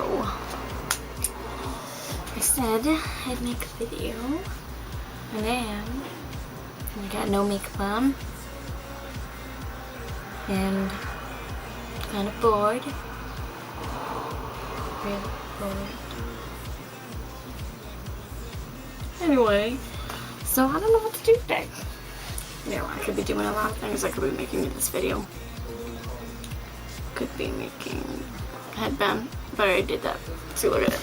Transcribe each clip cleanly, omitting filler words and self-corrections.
So, I said I'd make a video, and I am. I got no makeup on, and kind of bored. Really bored. Anyway, so I don't know what to do today. You know, I could be doing a lot of things. I could be making this video. Could be making a headband, but I already did that. See, look at it.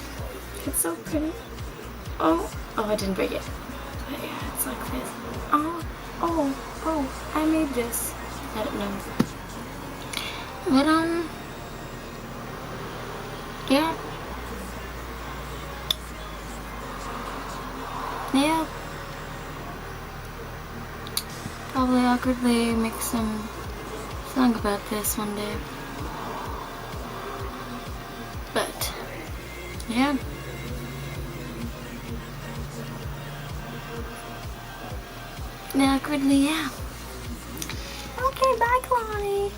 It's so pretty. Oh, I didn't break it. But yeah, it's like this. Oh, I made this. I don't know. But, yeah. Yeah. Probably awkwardly make some song about this one day. But, yeah. Awkwardly, yeah. Okay, bye, Kalani.